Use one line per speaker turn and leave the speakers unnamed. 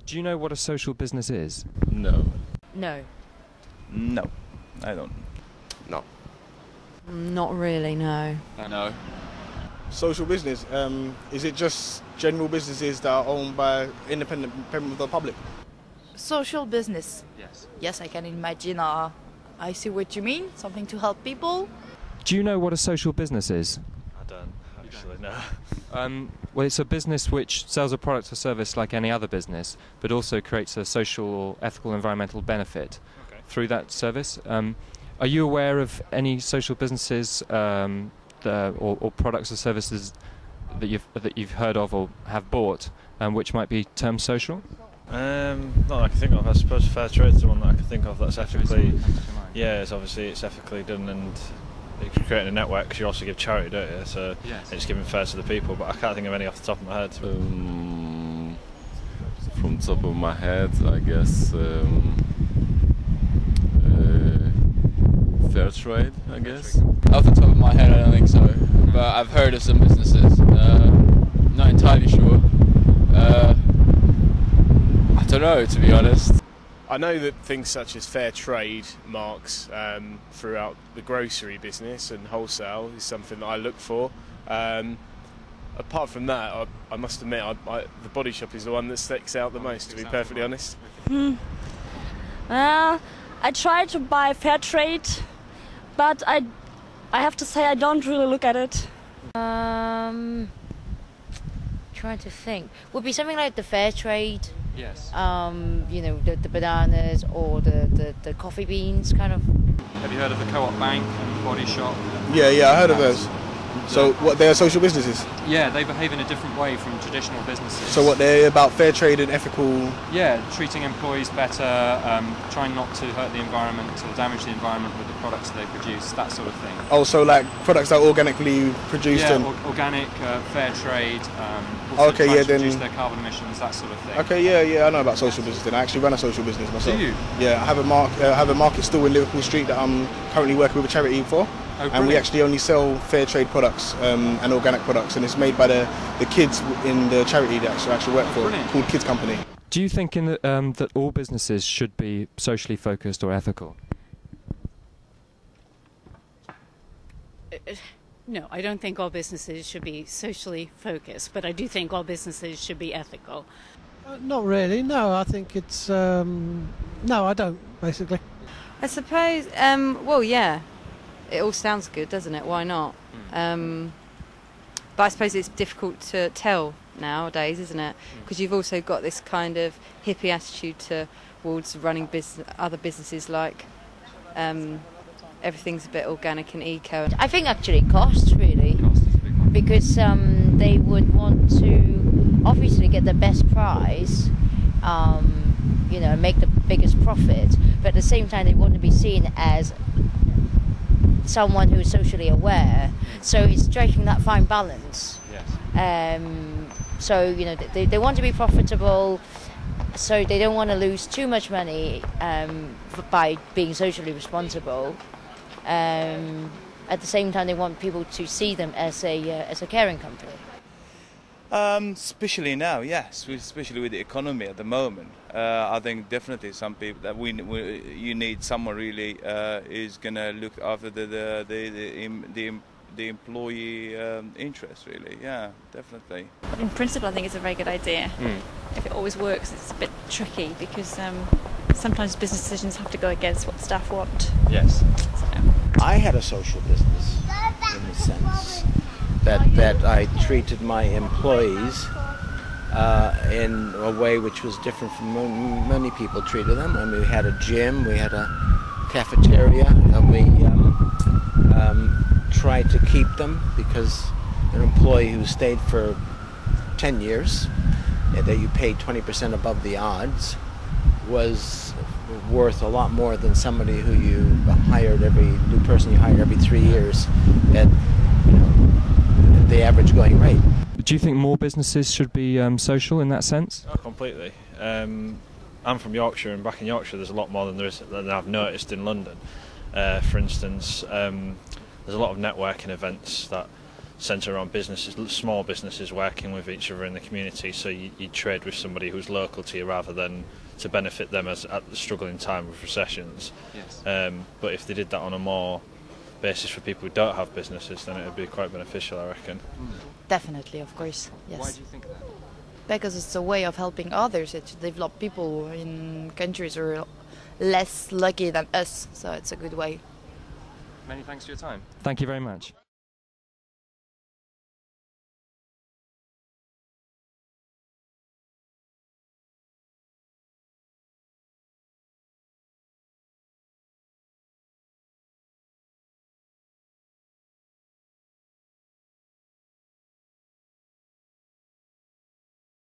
Do you know what a social business is?
No.
No.
No, I don't.
No.
Not really, no.
No.
Social business, is it just general businesses that are owned by independent of the public?
Social business.
Yes.
Yes, I can imagine. I see what you mean. Something to help people.
Do you know what a social business is?
I don't actually know.
Well, it's a business which sells a product or service like any other business, but also creates a social or ethical environmental benefit through that service. Are you aware of any social businesses or products or services that you've heard of or have bought, which might be termed social?
Not that I can think of. I suppose fair trade is the one that I can think of that's ethically. Yeah, it's ethically done, and it's creating a network because you also give charity, don't you? So it's giving fair to the people. But I can't think of any off the top of my head.
From top of my head, I guess fair trade. I guess.
Off the top of my head, I don't think so. But I've heard of some businesses. Not entirely sure. I don't know, to be honest.
I know that things such as fair trade marks throughout the grocery business and wholesale is something that I look for. Apart from that, I must admit, the Body Shop is the one that sticks out the most, to be perfectly honest.
Well, I try to buy fair trade, but I have to say I don't really look at it.
Trying to think. Would be something like the fair trade.
Yes.
You know, the bananas or the coffee beans, kind of.
Have you heard of the Co-op Bank and Body Shop?
Yeah, I heard of those. So what, they are social businesses?
Yeah, they behave in a different way from traditional businesses.
So what, they're about fair trade and ethical?
Yeah, treating employees better, trying not to hurt the environment or damage the environment with the products they produce, that sort of thing.
Oh, so like products that are organically produced?
Yeah,
and
organic, fair trade,
okay, yeah,
reduce
then
their carbon emissions, that sort of thing.
Okay, yeah, I know about social business then. I actually run a social business myself.
Do you?
Yeah, I have a market stall in Liverpool Street that I'm currently working with a charity for.
Oh,
and we actually only sell fair trade products and organic products, and it's made by the kids in the charity that I actually work for, called Kids Company.
Do you think that all businesses should be socially focused or ethical?
No, I don't think all businesses should be socially focused, but I do think all businesses should be ethical.
Not really, no. I think it's... no, I don't, basically.
I suppose, well, yeah. It all sounds good, doesn't it? Why not? But I suppose it's difficult to tell nowadays, isn't it? Because you've also got this kind of hippie attitude towards running other businesses, like everything's a bit organic and eco. I think actually costs, really. Because they would want to obviously get the best price, you know, make the biggest profit, but at the same time they want to be seen as someone who is socially aware, so it's striking that fine balance.
Yes.
So you know they want to be profitable, so they don't want to lose too much money by being socially responsible. At the same time, they want people to see them as a caring company.
Especially now, yes, especially with the economy at the moment. I think definitely some people that you need someone really is gonna look after the employee interest, really. Yeah, definitely.
In principle, I think it's a very good idea. If it always works, it's a bit tricky because sometimes business decisions have to go against what staff want.
Yes.
So.
I had a social business in the sense that I treated my employees in a way which was different from many people treated them. I mean, we had a gym, we had a cafeteria, and we tried to keep them because an employee who stayed for 10 years, that you paid 20% above the odds, was worth a lot more than somebody who you hired new person you hired every 3 years at the average going rate.
Do you think more businesses should be social in that sense?
Oh, completely. I'm from Yorkshire, and back in Yorkshire there's a lot more than I've noticed in London. For instance, there's a lot of networking events that centred around businesses, small businesses working with each other in the community, so you trade with somebody who's local to you rather than to benefit them as at the struggling time with recessions.
Yes.
But if they did that on a more basis for people who don't have businesses, then it would be quite beneficial, I reckon.
Definitely, of course. Yes.
Why do you think that?
Because it's a way of helping others. It's develop people in countries who are less lucky than us. So it's a good way.
Many thanks for your time. Thank you very much.